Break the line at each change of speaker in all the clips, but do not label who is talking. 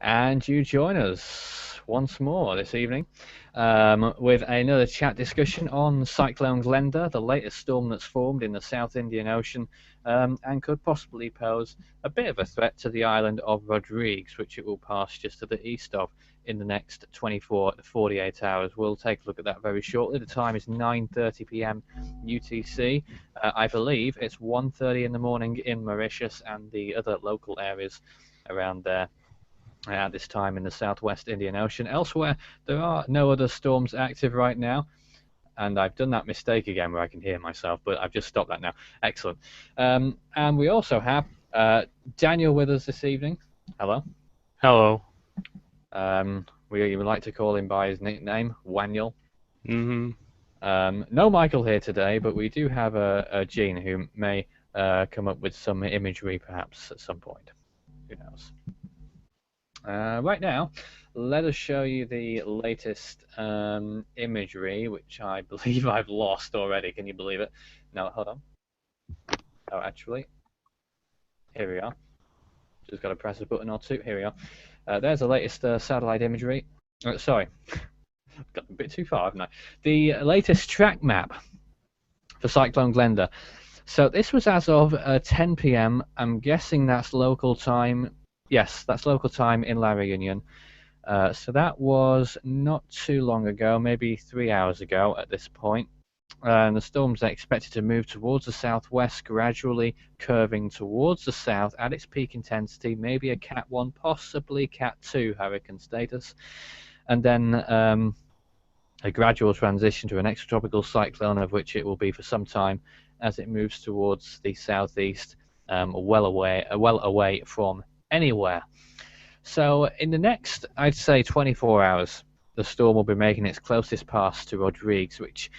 And you join us once more this evening with another chat discussion on Cyclone Glenda, the latest storm that's formed in the South Indian Ocean and could possibly pose a bit of a threat to the island of Rodrigues, which it will pass just to the east of in the next 24 to 48 hours. We'll take a look at that very shortly. The time is 9:30 p.m. UTC. I believe it's 1:30 in the morning in Mauritius and the other local areas around there at this time in the southwest Indian Ocean. Elsewhere, there are no other storms active right now. And I've done that mistake again where I can hear myself, but I've just stopped that now. Excellent. And we also have Daniel with us this evening. Hello.
Hello.
We would like to call him by his nickname, Waniel.
Mm-hmm.
No Michael here today, but we do have a Gene who may come up with some imagery perhaps at some point. Who knows? Right now, let us show you the latest imagery, which I believe I've lost already. Can you believe it? No, hold on. Oh, actually, here we are. Just got to press a button or two. Here we are. There's the latest satellite imagery. Sorry, got a bit too far, haven't I? The latest track map for Cyclone Glenda. So this was as of 10 p.m. I'm guessing that's local time. Yes, that's local time in La Réunion. So that was not too long ago, maybe 3 hours ago at this point. And the storm's expected to move towards the southwest, gradually curving towards the south at its peak intensity, maybe a Cat 1, possibly Cat 2 hurricane status. And then a gradual transition to an extratropical cyclone, of which it will be for some time as it moves towards the southeast, well away from anywhere. So in the next, I'd say 24 hours, the storm will be making its closest pass to Rodrigues, which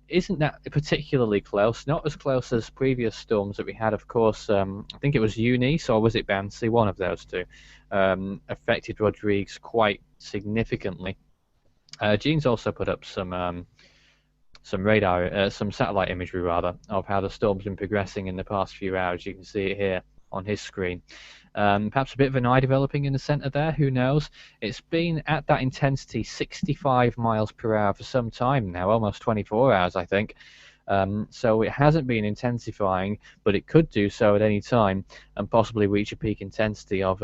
isn't that particularly close, not as close as previous storms that we had, of course. I think it was Eunice, or was it Bansi, one of those two, affected Rodrigues quite significantly. Gene's also put up some radar, some satellite imagery rather, of how the storm's been progressing in the past few hours. You can see it here on his screen. Perhaps a bit of an eye developing in the center there, who knows? It's been at that intensity 65 miles per hour for some time now, almost 24 hours I think. So it hasn't been intensifying, but it could do so at any time and possibly reach a peak intensity of,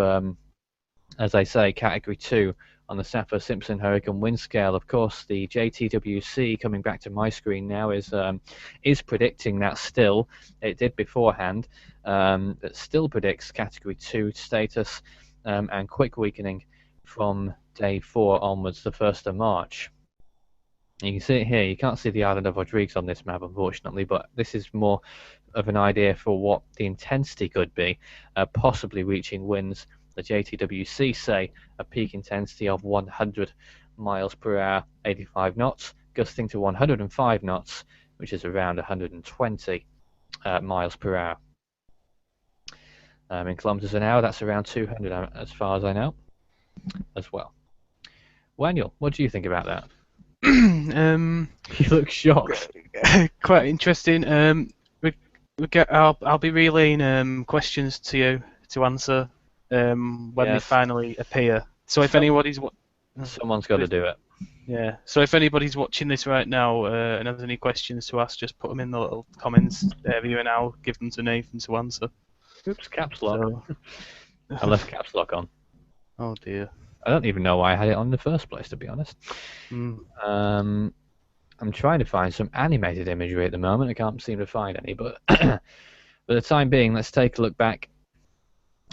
as I say, Category 2 on the Saffir-Simpson hurricane wind scale. Of course, the JTWC, coming back to my screen now, is predicting that still. It did beforehand. That still predicts Category 2 status and quick weakening from day 4 onwards, the 1st of March. You can see it here. You can't see the island of Rodrigues on this map, unfortunately, but this is more of an idea for what the intensity could be, possibly reaching winds, the JTWC say, a peak intensity of 100 miles per hour, 85 knots, gusting to 105 knots, which is around 120 miles per hour. In kilometers an hour, that's around 200, as far as I know, as well. Waniel, what do you think about that? You look shocked.
Quite interesting. I'll be relaying questions to you to answer when they finally appear. So if anybody's
someone's got to do it.
Yeah. So if anybody's watching this right now and has any questions to ask, just put them in the little comments area, and I'll give them to Nathan to answer.
Oops, caps lock. I left caps lock on.
Oh dear.
I don't even know why I had it on in the first place, to be honest. I'm trying to find some animated imagery at the moment. I can't seem to find any, but for the time being, let's take a look back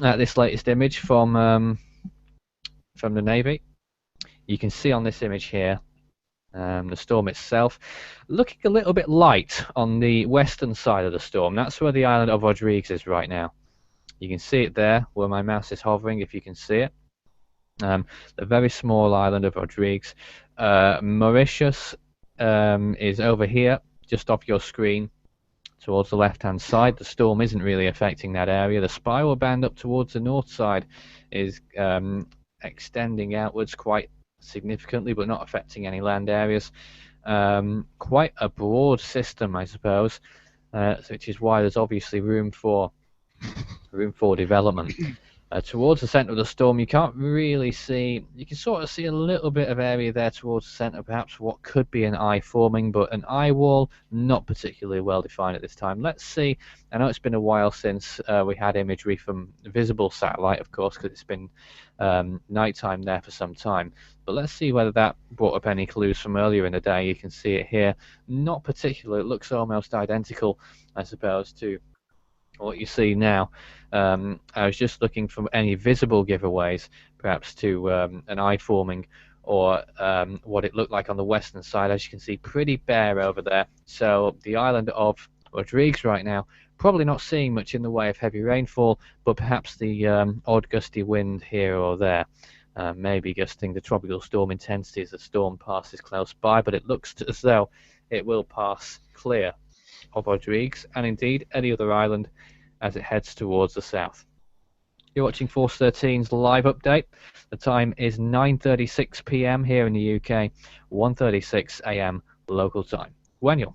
at this latest image from the Navy. You can see on this image here the storm itself looking a little bit light on the western side of the storm. That's where the island of Rodrigues is right now. You can see it there where my mouse is hovering, if you can see it. The very small island of Rodrigues. Mauritius is over here, just off your screen, towards the left-hand side. The storm isn't really affecting that area. The spiral band up towards the north side is extending outwards quite significantly, but not affecting any land areas. Quite a broad system, I suppose, which is why there's obviously room for development. Towards the centre of the storm, you can't really see. You can sort of see a little bit of area there towards the centre, perhaps what could be an eye forming, but an eye wall not particularly well defined at this time. Let's see. I know it's been a while since we had imagery from visible satellite, of course, because it's been nighttime there for some time. But let's see whether that brought up any clues from earlier in the day. You can see it here. Not particular. It looks almost identical, I suppose, to what you see now. I was just looking for any visible giveaways, perhaps to an eye forming or what it looked like on the western side. As you can see, pretty bare over there. So the island of Rodrigues right now, probably not seeing much in the way of heavy rainfall, but perhaps the odd gusty wind here or there. Maybe gusting the tropical storm intensity as the storm passes close by, but it looks as though it will pass clear of Rodrigues and indeed any other island as it heads towards the south. You're watching Force 13's live update. The time is 9:36 p.m. here in the UK, 1:36 a.m. local time. Wenyel.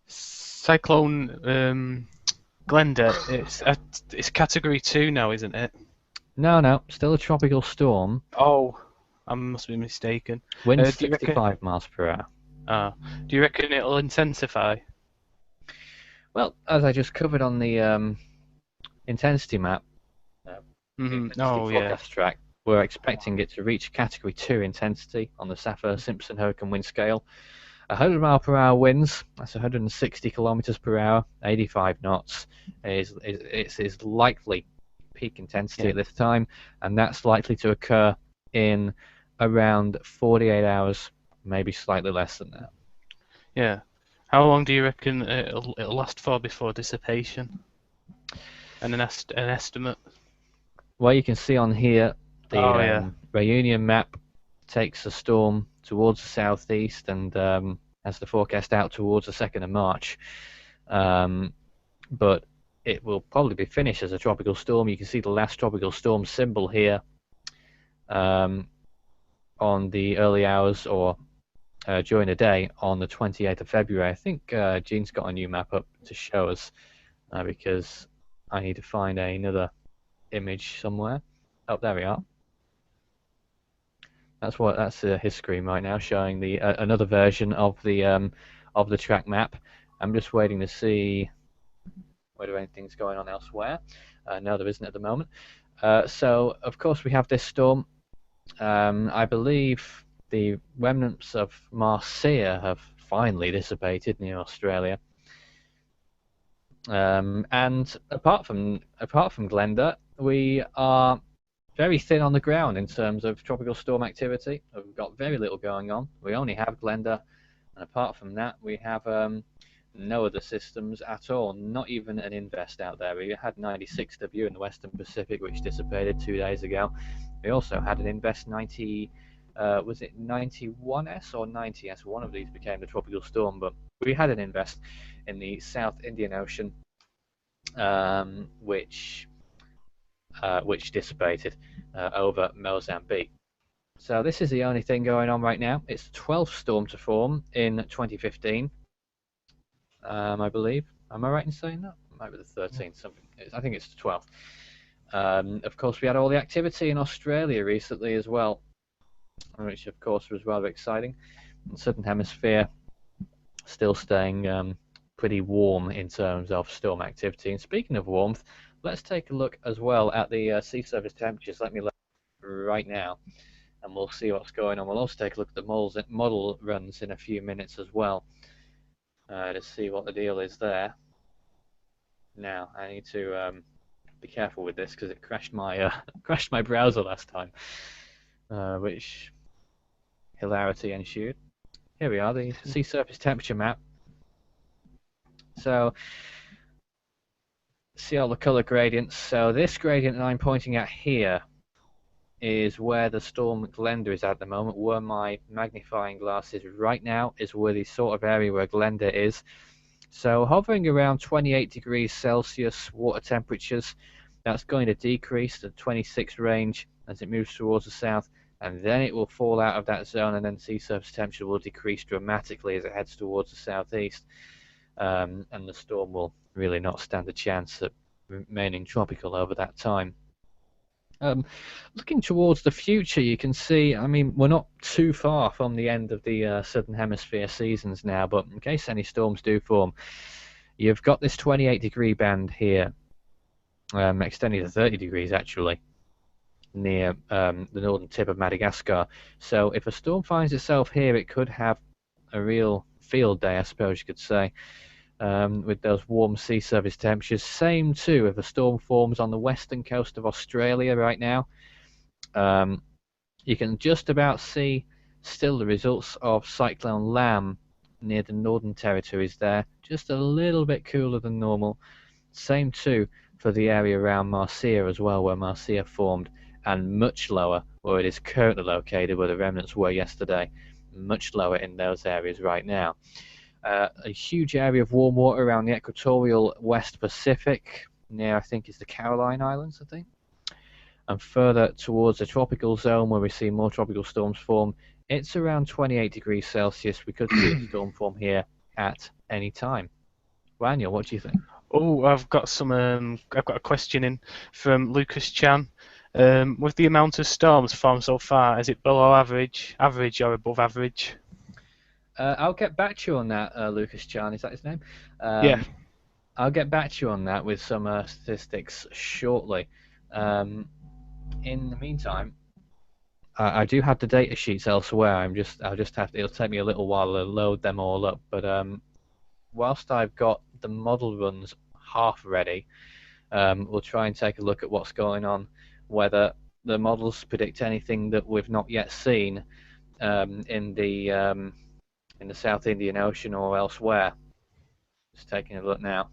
Cyclone Glenda, it's category 2 now, isn't it?
No, still a tropical storm.
Oh, I must be mistaken.
Winds 65 miles per hour.
Do you reckon it'll intensify?
Well, as I just covered on the intensity map, forecast track, we're expecting it to reach category 2 intensity on the Saffir-Simpson hurricane wind scale. 100 mile per hour winds, that's 160 kilometers per hour, 85 knots, is likely peak intensity at this time, and that's likely to occur in around 48 hours, maybe slightly less than that.
Yeah. How long do you reckon it'll last for before dissipation? And an estimate?
Well, you can see on here the Reunion map takes the storm towards the southeast and has the forecast out towards the 2nd of March. But it will probably be finished as a tropical storm. You can see the last tropical storm symbol here on the early hours or during the day on the 28th of February. I think Gene's got a new map up to show us because I need to find another image somewhere. Oh, there we are. That's his screen right now, showing the another version of the track map. I'm just waiting to see whether anything's going on elsewhere. No, there isn't at the moment. So of course we have this storm. I believe the remnants of Marcia have finally dissipated near Australia. And apart from Glenda, we are very thin on the ground in terms of tropical storm activity. We've got very little going on. We only have Glenda, and apart from that, we have no other systems at all. Not even an invest out there. We had 96W in the Western Pacific, which dissipated 2 days ago. We also had an invest 90. Was it 91S or 90S? One of these became the tropical storm, but we had an invest in the South Indian Ocean, which dissipated over Mozambique. So this is the only thing going on right now. It's the 12th storm to form in 2015, I believe. Am I right in saying that? It might be the 13th. Something. I think it's the 12th. Of course, we had all the activity in Australia recently as well, which of course was rather exciting. The Southern Hemisphere still staying pretty warm in terms of storm activity. And speaking of warmth, let's take a look as well at the sea surface temperatures. Let me look right now, and we'll see what's going on. We'll also take a look at the model runs in a few minutes as well to see what the deal is there. Now, I need to be careful with this because it crashed my browser last time, which hilarity ensued. Here we are, the sea surface temperature map. So, see all the color gradients. So this gradient that I'm pointing at here is where the storm Glenda is at the moment. Where my magnifying glass is right now is where the sort of area where Glenda is. So hovering around 28 degrees Celsius water temperatures. That's going to decrease to 26 range as it moves towards the south, and then it will fall out of that zone, and then sea surface temperature will decrease dramatically as it heads towards the southeast. And the storm will really not stand a chance at remaining tropical over that time. Looking towards the future, you can see, I mean, we're not too far from the end of the Southern Hemisphere seasons now, but in case any storms do form, you've got this 28-degree band here, extending to 30 degrees actually, near the northern tip of Madagascar. So if a storm finds itself here, it could have a real field day, I suppose you could say. With those warm sea surface temperatures. Same too if a storm forms on the western coast of Australia right now. You can just about see still the results of Cyclone Lam near the northern territories there, just a little bit cooler than normal. Same too for the area around Marcia as well, where Marcia formed, and much lower where it is currently located, where the remnants were yesterday. Much lower in those areas right now. A huge area of warm water around the equatorial West Pacific, near I think is the Caroline Islands, I think. And further towards the tropical zone where we see more tropical storms form, it's around 28 degrees Celsius. We could see a storm form here at any time. Daniel, what do you think?
Oh, I've got a question in from Lucas Chan. With the amount of storms formed so far, is it below average, or above average?
I'll get back to you on that, Lucas Chan, is that his name?
Yeah.
I'll get back to you on that with some statistics shortly. In the meantime, I do have the data sheets elsewhere. I'll just have to, it'll take me a little while to load them all up. But whilst I've got the model runs half ready, we'll try and take a look at what's going on, whether the models predict anything that we've not yet seen in the South Indian Ocean or elsewhere. Just taking a look now.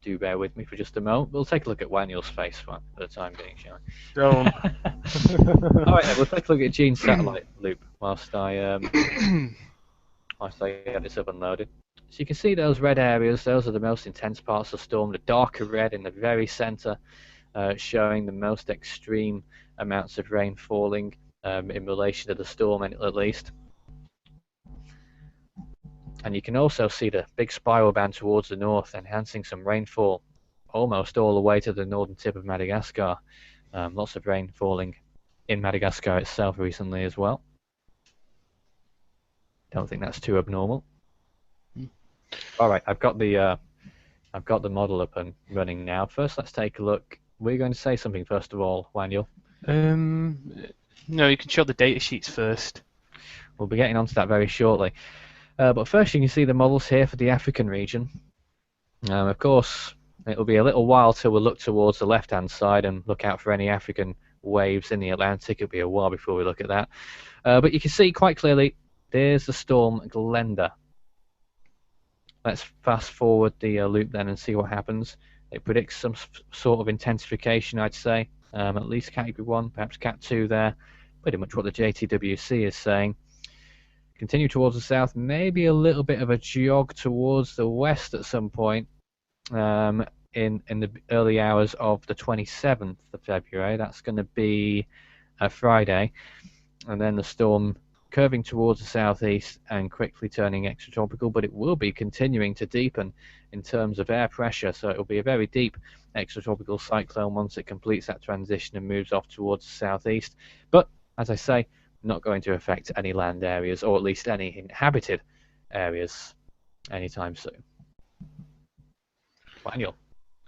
Do bear with me for just a moment. We'll take a look at Waniel's face for the time being, shall we?
Don't.
Alright then, we'll take a look at Gene's satellite loop whilst I get this up and loaded. So you can see those red areas, those are the most intense parts of the storm, the darker red in the very centre, showing the most extreme amounts of rain falling in relation to the storm at least. And you can also see the big spiral band towards the north, enhancing some rainfall almost all the way to the northern tip of Madagascar. Lots of rain falling in Madagascar itself recently as well. Don't think that's too abnormal. All right, I've got the model up and running now. First, let's take a look. We're going to say something first of all, Waniel.
No, you can show the data sheets first.
We'll be getting onto that very shortly. But first you can see the models here for the African region. Of course, it'll be a little while till we look towards the left-hand side and look out for any African waves in the Atlantic. It'll be a while before we look at that. But you can see quite clearly, there's the storm Glenda. Let's fast forward the loop then and see what happens. It predicts some sort of intensification, I'd say. At least Category 1, perhaps Cat 2 there. Pretty much what the JTWC is saying. Continue towards the south, maybe a little bit of a jog towards the west at some point in the early hours of the 27th of February. That's going to be a Friday. And then the storm curving towards the southeast and quickly turning extratropical, but it will be continuing to deepen in terms of air pressure. So it will be a very deep extratropical cyclone once it completes that transition and moves off towards the southeast. But, as I say, not going to affect any land areas, or at least any inhabited areas, anytime soon. Daniel.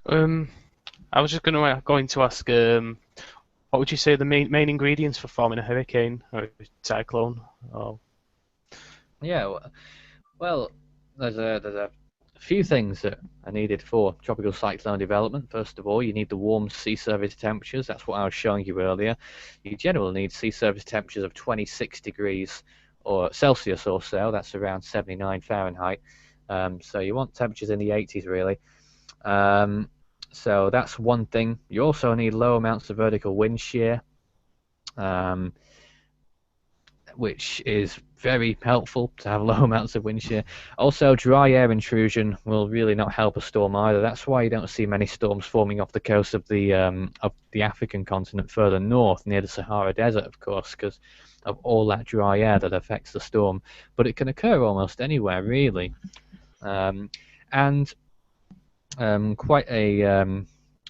I was just going to ask, what would you say are the main ingredients for forming a hurricane or a cyclone? Or...
Yeah, well, there's a few things that are needed for tropical cyclone development. First of all, you need the warm sea surface temperatures. That's what I was showing you earlier. You generally need sea surface temperatures of 26 degrees or Celsius or so. That's around 79 Fahrenheit. So you want temperatures in the 80s, really. So that's one thing. You also need low amounts of vertical wind shear, which is very helpful to have low amounts of wind shear. Also, dry air intrusion will really not help a storm either. That's why you don't see many storms forming off the coast of the African continent further north, near the Sahara Desert, of course, because of all that dry air that affects the storm. But it can occur almost anywhere, really. And quite a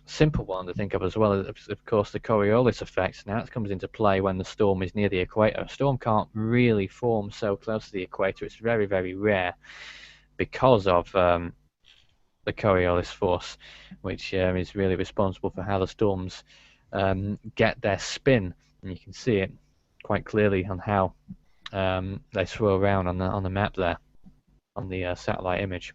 simple one to think of as well. Of course, the Coriolis effect. Now, it comes into play when the storm is near the equator. A storm can't really form so close to the equator. It's very, very rare because of the Coriolis force, which is really responsible for how the storms get their spin. And you can see it quite clearly on how they swirl around on the map there, on the satellite image.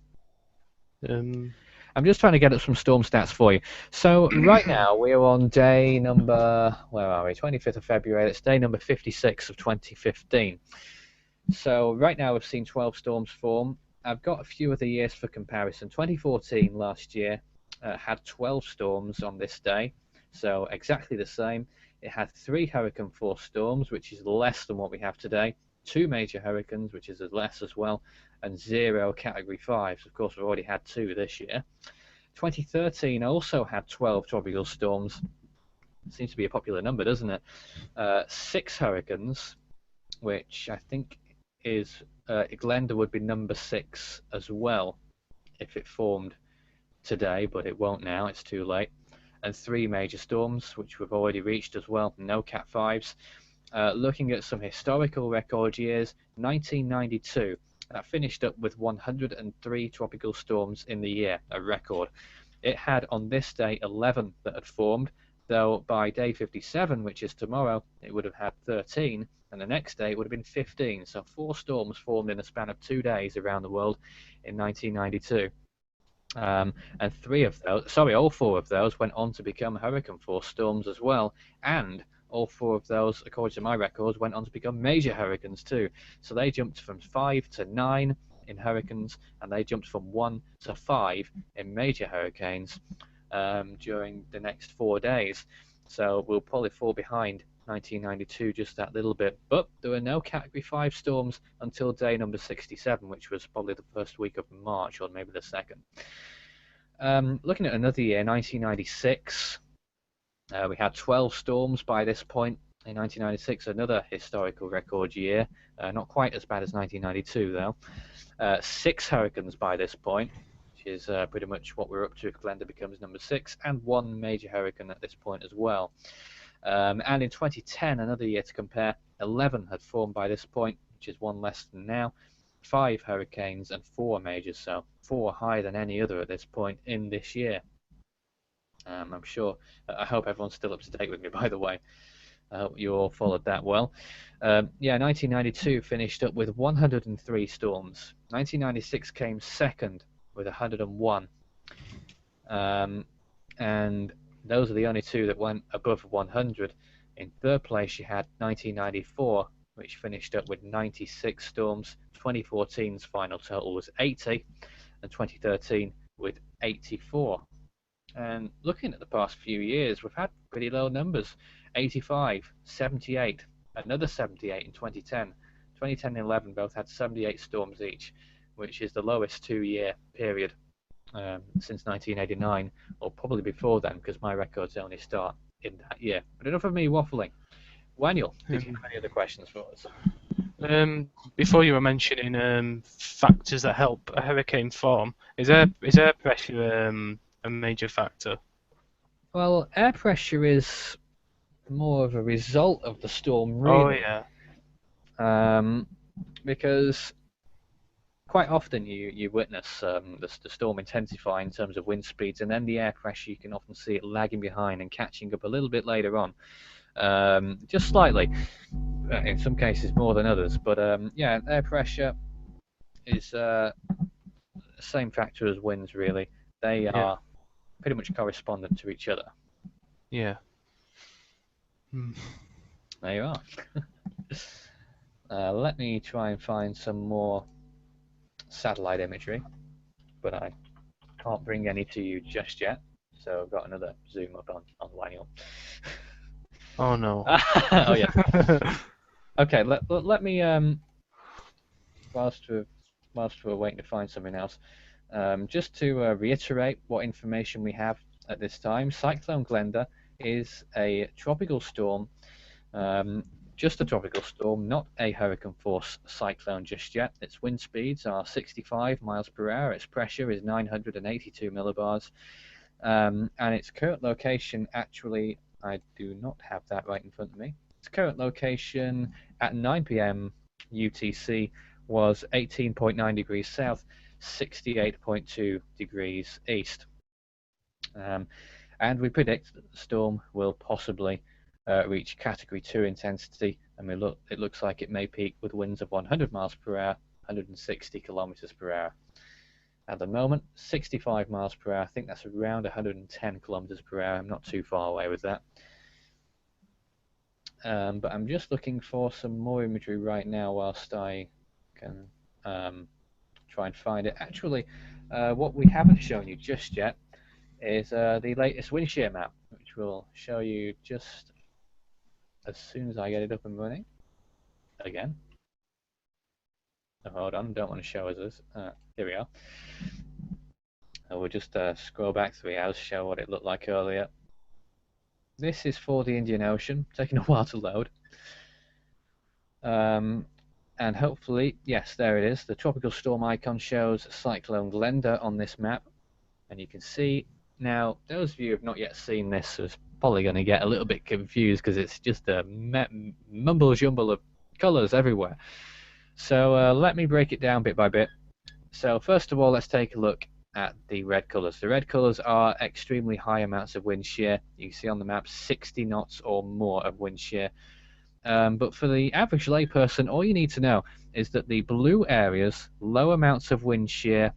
I'm just trying to get up some storm stats for you. So right now we're on day number, where are we? 25th of February. It's day number 56 of 2015. So right now we've seen 12 storms form. I've got a few of the years for comparison. 2014 last year had 12 storms on this day, so exactly the same. It had 3 hurricane force storms, which is less than what we have today. 2 major hurricanes, which is less as well, and 0 category 5s. Of course, we've already had 2 this year. 2013 also had 12 tropical storms. Seems to be a popular number, doesn't it? 6 hurricanes, which I think is Glenda would be number 6 as well if it formed today, but it won't now, it's too late. And 3 major storms, which we've already reached as well, no Cat 5s. Looking at some historical record years, 1992, that finished up with 103 tropical storms in the year, a record. It had on this day 11 that had formed, though by day 57, which is tomorrow, it would have had 13, and the next day it would have been 15. So 4 storms formed in a span of 2 days around the world in 1992. And all 4 of those went on to become hurricane force storms as well, and all 4 of those, according to my records, went on to become major hurricanes too. So they jumped from 5 to 9 in hurricanes, and they jumped from 1 to 5 in major hurricanes during the next 4 days. So we'll probably fall behind 1992 just that little bit. But there were no Category 5 storms until day number 67, which was probably the first week of March, or maybe the second. Looking at another year, 1996, we had 12 storms by this point. In 1996, another historical record year. Not quite as bad as 1992, though. 6 hurricanes by this point, which is pretty much what we're up to if Glenda becomes number 6, and 1 major hurricane at this point as well. And in 2010, another year to compare, 11 had formed by this point, which is 1 less than now. 5 hurricanes and 4 majors, so 4 higher than any other at this point in this year. I'm sure, I hope everyone's still up to date with me, by the way. I hope you all followed that well. Yeah, 1992 finished up with 103 storms. 1996 came second with 101. And those are the only 2 that went above 100. In third place, you had 1994, which finished up with 96 storms. 2014's final total was 80, and 2013 with 84. And looking at the past few years, we've had pretty low numbers. 85, 78, another 78 in 2010. 2010 and 11 both had 78 storms each, which is the lowest 2-year period since 1989, or probably before then, because my records only start in that year. But enough of me waffling. Waniel, did you have any other questions for us?
Before you were mentioning factors that help a hurricane form, is air pressure a major factor?
Well, air pressure is more of a result of the storm, really.
Oh yeah.
Because quite often you witness the storm intensify in terms of wind speeds, and then the air pressure, you can often see it lagging behind and catching up a little bit later on, just slightly. In some cases more than others, but yeah, air pressure is the same factor as winds, really. They are pretty much correspondent to each other.
Yeah.
There you are. Let me try and find some more satellite imagery, but I can't bring any to you just yet, so I've got another zoom up on Waniel.
Oh no.
Oh yeah. Okay, let me whilst we're waiting to find something else, just to reiterate what information we have at this time. Cyclone Glenda is a tropical storm just a tropical storm, not a hurricane force cyclone just yet. Its wind speeds are 65 miles per hour. Its pressure is 982 millibars. And its current location, actually, I do not have that right in front of me. Its current location at 9 p.m. UTC was 18.9 degrees south, 68.2 degrees east. And we predict that the storm will possibly reach Category 2 intensity, and it looks like it may peak with winds of 100 miles per hour, 160 kilometers per hour. At the moment, 65 miles per hour. I think that's around 110 kilometers per hour. I'm not too far away with that. But I'm just looking for some more imagery right now whilst I can try and find it. Actually, what we haven't shown you just yet is the latest wind shear map, which we'll show you just as soon as I get it up and running. Again. Oh, hold on, don't want to show us this. Here we are. We'll just scroll back 3 hours, show what it looked like earlier. This is for the Indian Ocean, taking a while to load. And hopefully, yes, there it is. The tropical storm icon shows Cyclone Glenda on this map. And you can see, now, those of you who have not yet seen this are probably going to get a little bit confused because it's just a mumble-jumble of colours everywhere. So let me break it down bit by bit. So first of all, let's take a look at the red colours. The red colours are extremely high amounts of wind shear. You can see on the map 60 knots or more of wind shear. But for the average layperson, all you need to know is that the blue areas, low amounts of wind shear,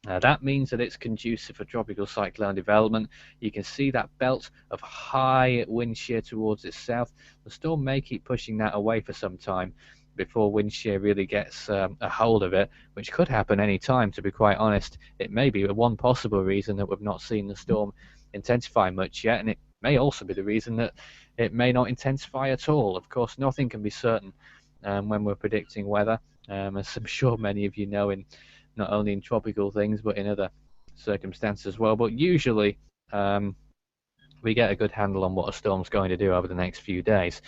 that means that it's conducive for tropical cyclone development. You can see that belt of high wind shear towards its south. The storm may keep pushing that away for some time before wind shear really gets a hold of it, which could happen any time, to be quite honest. It may be one possible reason that we've not seen the storm intensify much yet, and it may also be the reason that it may not intensify at all. Of course, nothing can be certain when we're predicting weather, as I'm sure many of you know, in not only in tropical things but in other circumstances as well. But usually we get a good handle on what a storm's going to do over the next few days.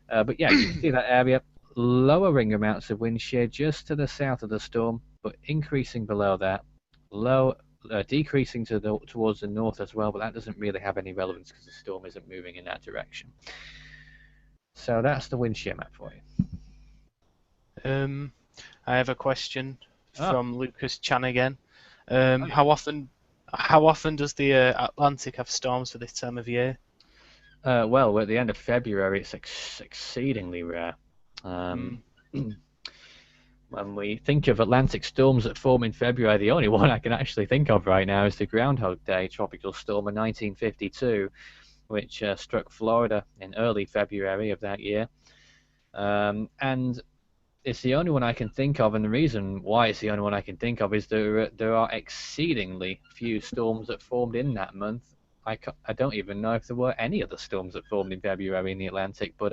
But yeah, you can see that area, lowering amounts of wind shear just to the south of the storm, but increasing below that, decreasing towards the north as well, but that doesn't really have any relevance because the storm isn't moving in that direction. So that's the wind shear map for you.
I have a question from Lucas Chan again. How often does the Atlantic have storms for this time of year?
Well, we're at the end of February. It's exceedingly rare. When we think of Atlantic storms that form in February, the only one I can actually think of right now is the Groundhog Day tropical storm of 1952, which struck Florida in early February of that year. And it's the only one I can think of, and the reason why it's the only one I can think of is there are exceedingly few storms that formed in that month. I don't even know if there were any other storms that formed in February in the Atlantic, but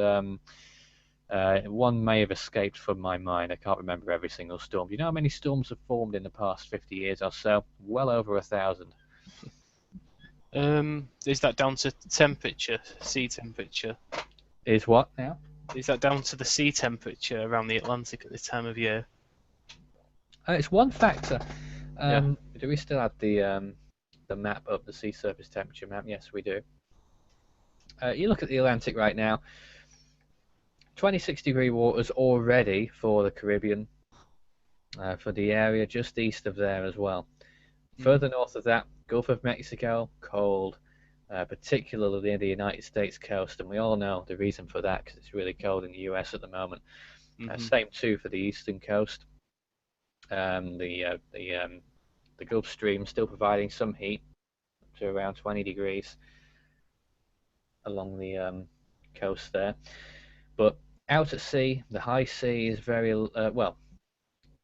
one may have escaped from my mind. I can't remember every single storm. Do you know how many storms have formed in the past 50 years or so? Well over 1,000.
Is that down to temperature, sea temperature?
Is what now?
Is that down to the sea temperature around the Atlantic at this time of year?
It's one factor.
Yeah.
Do we still have the map up, the sea surface temperature map? Yes, we do. You look at the Atlantic right now. 26-degree waters already for the Caribbean, for the area just east of there as well. Further north of that, Gulf of Mexico, cold. Particularly near the United States coast, and we all know the reason for that because it's really cold in the US at the moment. Same too for the eastern coast. The Gulf Stream still providing some heat to around 20 degrees along the coast there. But out at sea, the high sea is very well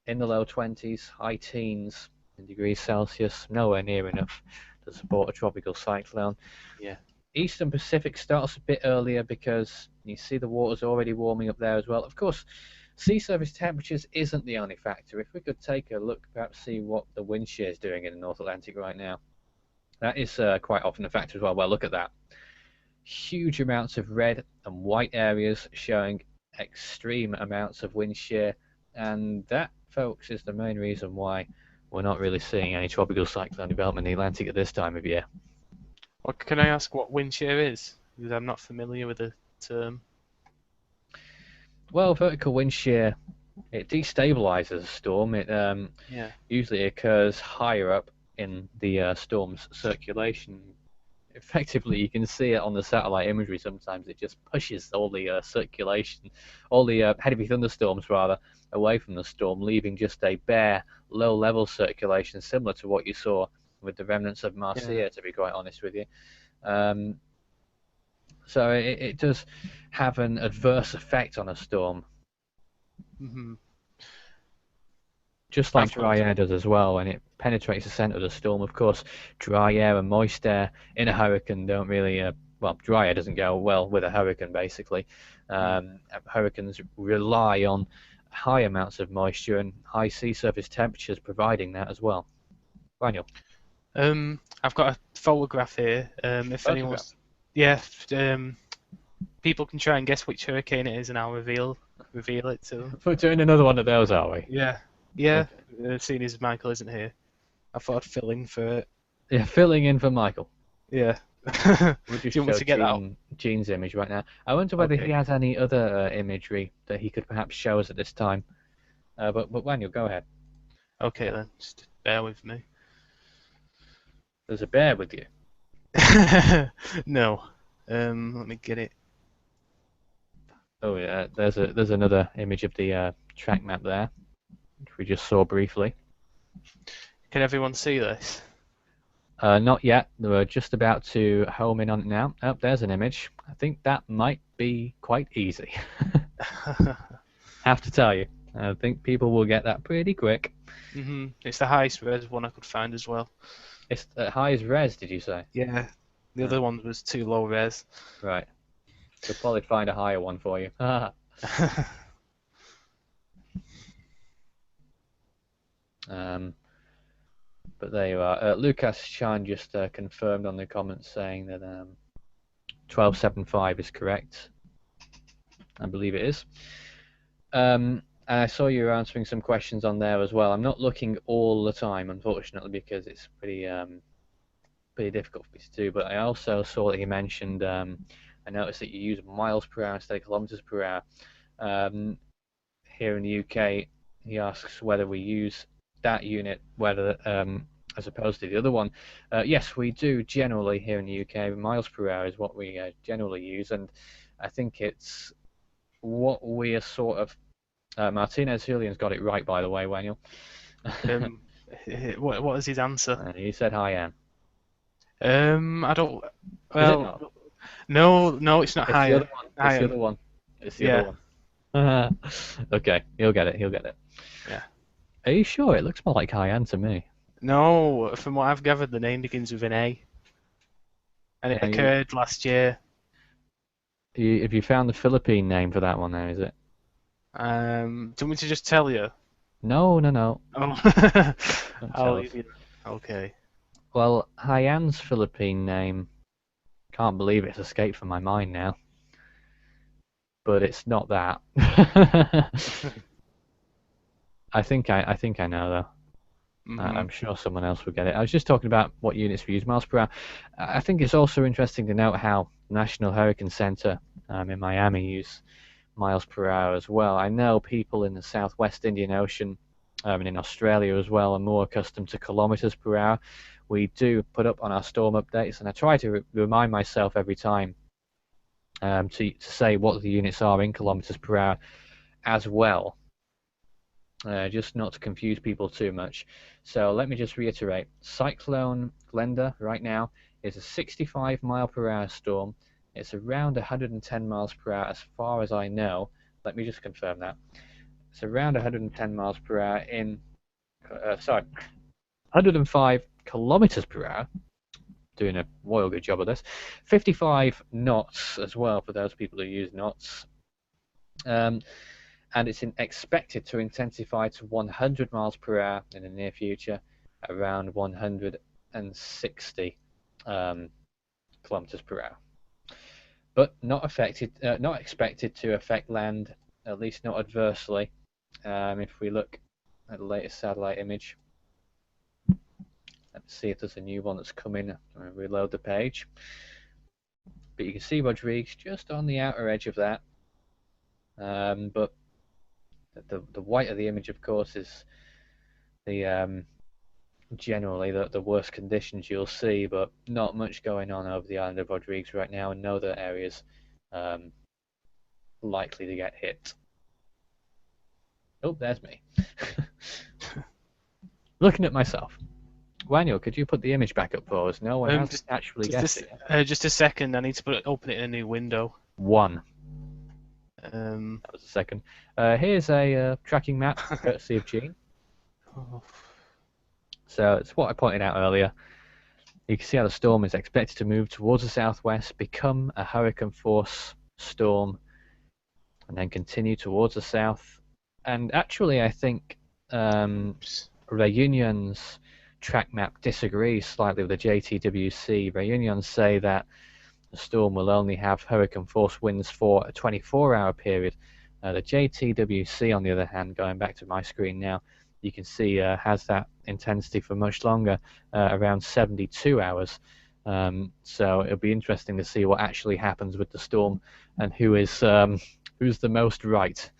in the low 20s, high teens in degrees Celsius, nowhere near enough to support a tropical cyclone.
Yeah.
Eastern Pacific starts a bit earlier because you see the water's already warming up there as well. Of course, sea surface temperatures isn't the only factor. If we could take a look, perhaps see what the wind shear is doing in the North Atlantic right now. That is quite often a factor as well. Well, look at that. huge amounts of red and white areas showing extreme amounts of wind shear, and that, folks, is the main reason why we're not really seeing any tropical cyclone development in the Atlantic at this time of year.
Well, can I ask what wind shear is? Because I'm not familiar with the term.
Well, vertical wind shear, it destabilizes a storm. It
Yeah.
usually occurs higher up in the storm's circulation. Effectively, you can see it on the satellite imagery. Sometimes it just pushes all the circulation, all the heavy thunderstorms rather, away from the storm, leaving just a bare, low-level circulation, similar to what you saw with the remnants of Marcia, to be quite honest with you. So it does have an adverse effect on a storm.
Mm-hmm.
Just like dry air does as well, when it penetrates the center of the storm. Of course, dry air and moist air in a hurricane don't really, well, dry air doesn't go well with a hurricane, basically. Hurricanes rely on high amounts of moisture and high sea surface temperatures providing that as well. Daniel?
I've got a photograph here. If anyone's, people can try and guess which hurricane it is, and I'll reveal it to them.
We're doing another one of those, are we?
Yeah. Seeing as Michael isn't here, I thought I'd fill in for it.
Yeah, filling in for Michael.
Yeah.
We'll just
Do you want me to get that?
Gene's image right now. I wonder whether he has any other imagery that he could perhaps show us at this time. But Daniel, go ahead.
Okay then, just bear with me.
There's a bear with you.
No. Let me get it.
Oh yeah, there's another image of the track map there, which we just saw briefly.
Can everyone see this?
Not yet. We're just about to home in on it now. Oh, there's an image. I think that might be quite easy. Have to tell you. I think people will get that pretty quick.
It's the highest res one I could find as well.
It's the highest res, did you say?
Yeah. The other one was too low res.
Right. We'll probably find a higher one for you. But there you are. Lucas Chan just confirmed on the comments saying that 1275 is correct. I believe it is. And I saw you were answering some questions on there as well. I'm not looking all the time, unfortunately, because it's pretty difficult for me to do. But I also saw that you mentioned, I noticed that you use miles per hour instead of kilometers per hour. Here in the UK, he asks whether we use that unit, whether as opposed to the other one. Yes, we do generally here in the UK. Miles per hour is what we generally use, and I think it's what we are sort of. Martinez Julian's got it right, by the way, Daniel.
What is his answer?
He said high
I don't.
Well, is it not?
No, it's not higher.
It's the other one. It's the other one. Okay, he'll get it.
Yeah.
Are you sure? It looks more like Haiyan to me.
No, from what I've gathered, the name begins with an A. And it occurred last year.
Have you found the Philippine name for that one now, is it?
Do you want me to just tell you?
No.
Oh. I'll leave you. Okay.
Well, Haiyan's Philippine name, can't believe it's escaped from my mind now. But it's not that. I think I know though. I'm sure someone else will get it. I was just talking about what units we use, miles per hour. I think it's also interesting to note how National Hurricane Center in Miami use miles per hour as well. I know people in the Southwest Indian Ocean and in Australia as well are more accustomed to kilometers per hour. We do put up on our storm updates, and I try to remind myself every time to say what the units are in kilometers per hour as well. Just not to confuse people too much. So let me just reiterate. Cyclone Glenda right now is a 65 mile per hour storm. It's around 110 miles per hour as far as I know. Let me just confirm that. It's around 110 miles per hour 105 kilometers per hour. Doing a royal good job of this. 55 knots as well for those people who use knots. And it's expected to intensify to 100 miles per hour in the near future, around 160 kilometers per hour. but not expected to affect land, at least not adversely. If we look at the latest satellite image, let's see if there's a new one that's come in. I'm going to reload the page. But you can see Rodrigues just on the outer edge of that. But the white of the image, of course, is the generally the worst conditions you'll see, but not much going on over the island of Rodrigues right now, and no other areas likely to get hit. Oh, there's me. Looking at myself. Daniel, could you put the image back up for us? No one has actually guessed it yet.
Just a second, I need to open it in a new window.
One.
That
was a second. Here's a tracking map, courtesy of Gene. So it's what I pointed out earlier. You can see how the storm is expected to move towards the southwest, become a hurricane force storm, and then continue towards the south. And actually, I think Reunion's track map disagrees slightly with the JTWC. Reunion say that the storm will only have hurricane force winds for a 24-hour period. The JTWC, on the other hand, going back to my screen now, you can see has that intensity for much longer, around 72 hours. So it'll be interesting to see what actually happens with the storm and who's the most right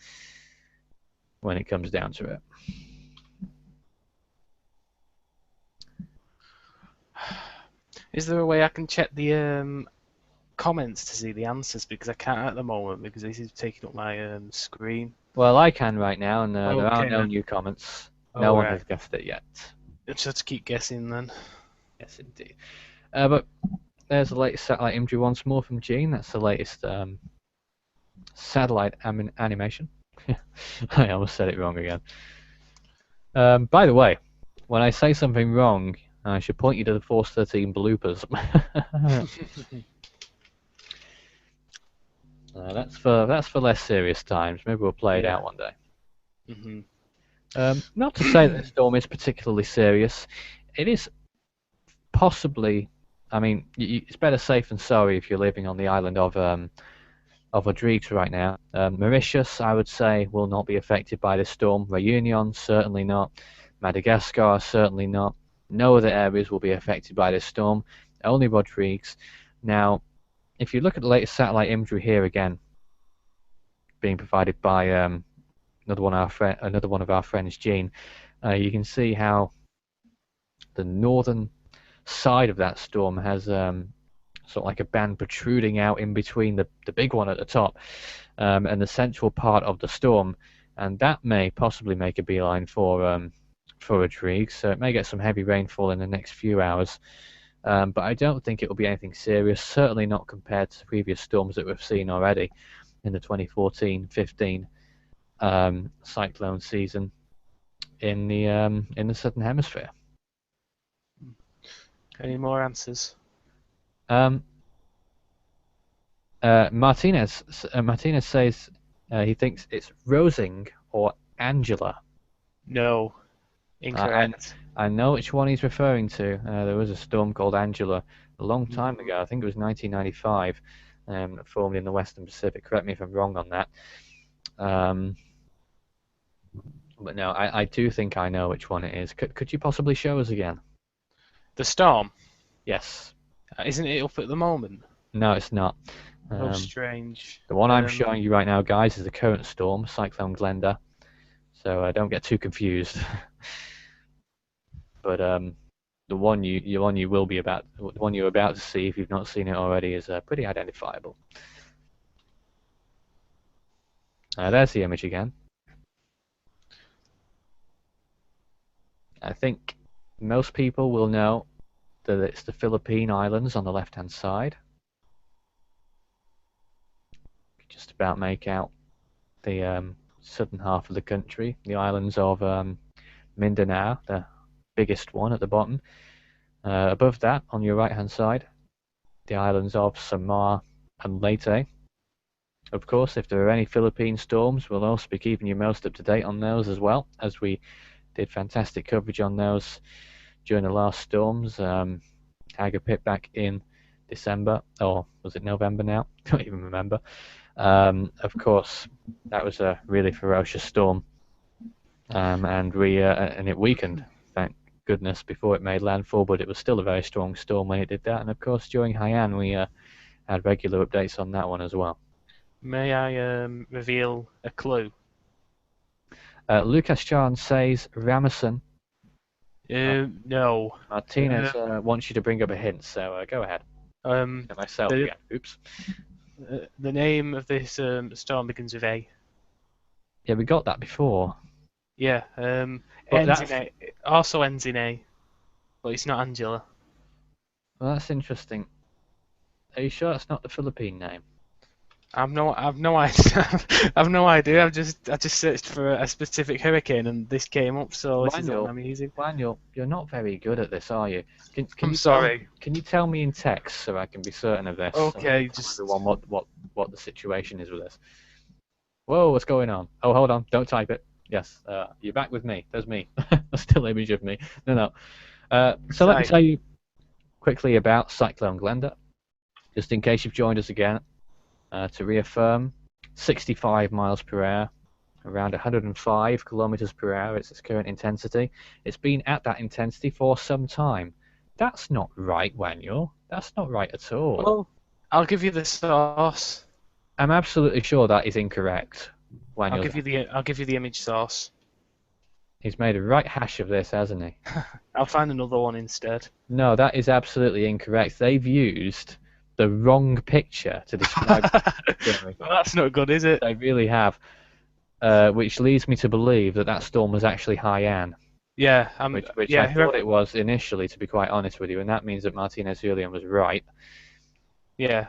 when it comes down to it.
Is there a way I can check the comments to see the answers? Because I can't at the moment, because this is taking up my screen.
Well, I can right now, and there are no new comments. No one has guessed it yet.
Just have to keep guessing then.
Yes, indeed. But there's the latest satellite imagery once more from Gene. That's the latest satellite animation. I almost said it wrong again. By the way, when I say something wrong, I should point you to the Force 13 bloopers. That's for less serious times. Maybe we'll play it out one day. Not to say that the storm is particularly serious. It is possibly. I mean, it's better safe than sorry if you're living on the island of Rodrigues right now. Mauritius, I would say, will not be affected by this storm. Reunion, certainly not. Madagascar, certainly not. No other areas will be affected by this storm. Only Rodrigues. Now, if you look at the latest satellite imagery here again, being provided by another one of our friends, Gene, you can see how the northern side of that storm has sort of like a band protruding out in between the big one at the top and the central part of the storm, and that may possibly make a beeline for Rodrigues, so it may get some heavy rainfall in the next few hours. But I don't think it will be anything serious, certainly not compared to previous storms that we've seen already in the 2014-15 cyclone season in the southern hemisphere.
Any more answers?
Martinez says he thinks it's Rosing or Angela.
No, incorrect.
I know which one he's referring to. There was a storm called Angela a long time ago. I think it was 1995, formed in the Western Pacific. Correct me if I'm wrong on that. But no, I do think I know which one it is. Could you possibly show us again?
The storm?
Yes.
Isn't it up at the moment?
No, it's not.
Oh, strange.
The one I'm showing you right now, guys, is the current storm, Cyclone Glenda. So don't get too confused. But the one you're about to see, if you've not seen it already, is pretty identifiable. There's the image again. I think most people will know that it's the Philippine Islands on the left-hand side. Just about make out the southern half of the country, the islands of Mindanao, the biggest one at the bottom. Above that, on your right-hand side, the islands of Samar and Leyte. Of course, if there are any Philippine storms, we'll also be keeping you most up to date on those as well, as we did fantastic coverage on those during the last storms. Agapit back in December, or was it November now? Don't even remember. Of course, that was a really ferocious storm, and it weakened, thank goodness, before it made landfall. But it was still a very strong storm when it did that. And of course, during Haiyan, we had regular updates on that one as well.
May I reveal a clue?
Lucas Chan says Ramazan.
No.
Martinez wants you to bring up a hint, so go ahead.
Um,
Myself
the,
again. Oops.
the name of this storm begins with A.
Yeah, we got that before.
Yeah. Ends in A. It also ends in A, but it's not Angela.
Well, that's interesting. Are you sure that's not the Philippine name?
I've no idea. I've no idea. I just searched for a specific hurricane and this came up, so this is the one I'm using.
Daniel, you're not very good at this, are you?
I'm sorry.
Can you tell me in text so I can be certain of this?
Okay,
just everyone what the situation is with this. Whoa, what's going on? Oh, hold on, don't type it. Yes, you're back with me. There's me. A still image of me. No. So let me tell you quickly about Cyclone Glenda, just in case you've joined us again. To reaffirm, 65 miles per hour, around 105 kilometers per hour. It's its current intensity. It's been at that intensity for some time. That's not right, Wanyul. That's not right at all.
Well, I'll give you the source.
I'm absolutely sure that is incorrect, Wanyul.
I'll give you the image source.
He's made a right hash of this, hasn't he?
I'll find another one instead.
No, that is absolutely incorrect. They've used the wrong picture to describe
Well, that's not good, is it?
They really have. Which leads me to believe that storm was actually Haiyan.
Yeah,
which I thought it was initially, to be quite honest with you, and that means that Martinez Julian was right.
Yeah,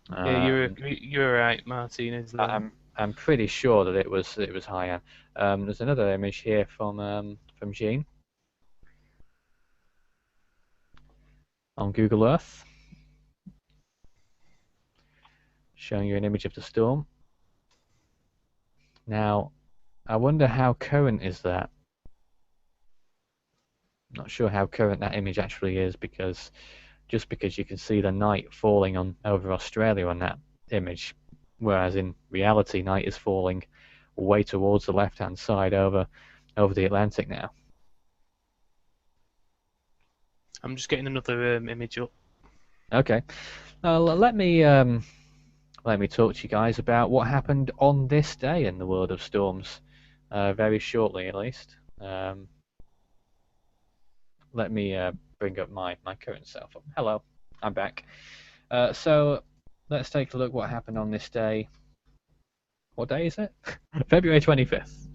you were right, Martinez.
I'm pretty sure that it was Haiyan. There's another image here from Jean on Google Earth, showing you an image of the storm. Now, I wonder how current is that? Not sure how current that image actually is, because just because you can see the night falling over Australia on that image, whereas in reality night is falling way towards the left-hand side over the Atlantic now.
I'm just getting another image up.
Okay, let me talk to you guys about what happened on this day in the world of storms, very shortly at least. Let me bring up my current self. Hello, I'm back. So let's take a look what happened on this day. What day is it? February 25th.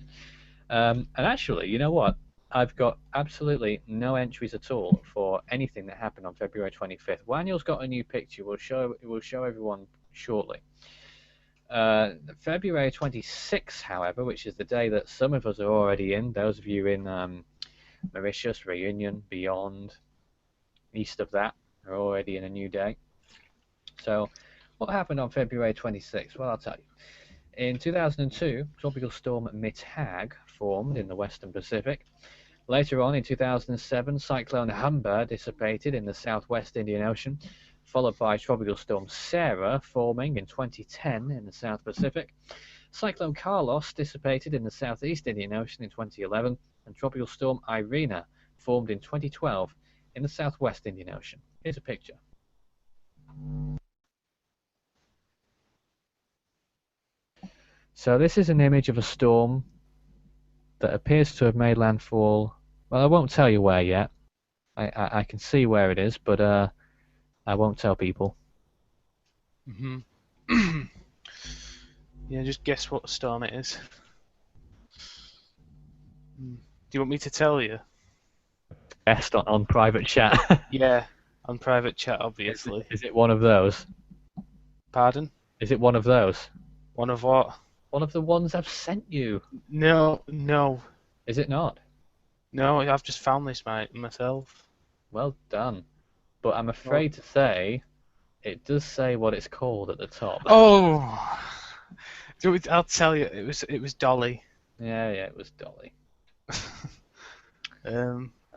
And actually, you know what? I've got absolutely no entries at all for anything that happened on February 25th. Waniel's got a new picture. We'll show everyone shortly. February 26th, however, which is the day that some of us are already in, those of you in Mauritius, Réunion, beyond, east of that, are already in a new day. So what happened on February 26th? Well, I'll tell you. In 2002, Tropical Storm Mitag formed in the Western Pacific. Later on, in 2007, Cyclone Humber dissipated in the southwest Indian Ocean, followed by Tropical Storm Sarah forming in 2010 in the South Pacific. Cyclone Carlos dissipated in the southeast Indian Ocean in 2011, and Tropical Storm Irina formed in 2012 in the southwest Indian Ocean. Here's a picture. So this is an image of a storm that appears to have made landfall. Well, I won't tell you where yet. I can see where it is, but I won't tell people.
Yeah, just guess what storm it is. Do you want me to tell you?
Best on private chat.
Yeah, on private chat, obviously.
Is it one of those?
Pardon?
Is it one of those?
One of what?
One of the ones I've sent you.
No.
Is it not?
No, I've just found this myself.
Well done. But I'm afraid to say, it does say what it's called at the top.
Oh! I'll tell you, it was Dolly.
Yeah, it was Dolly.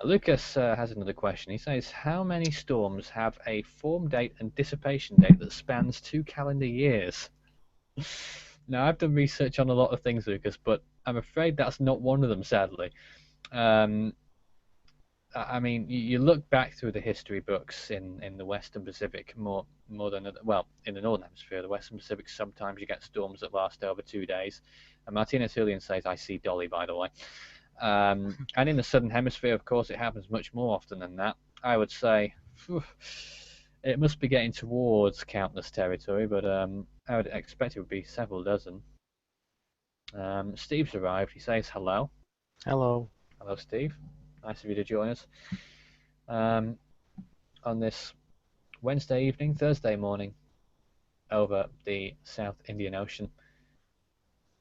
Lucas has another question. He says, how many storms have a form date and dissipation date that spans 2 calendar years? Now, I've done research on a lot of things, Lucas, but I'm afraid that's not one of them, sadly. Um, I mean, you look back through the history books in the Western Pacific more than well, in the Northern Hemisphere, the Western Pacific. Sometimes you get storms that last over 2 days. And Martinez Julian says, "I see Dolly," by the way. And in the Southern Hemisphere, of course, it happens much more often than that. I would say it must be getting towards countless territory, but I would expect it would be several dozen. Steve's arrived. He says hello.
Hello.
Hello, Steve. Nice of you to join us on this Wednesday evening, Thursday morning over the South Indian Ocean.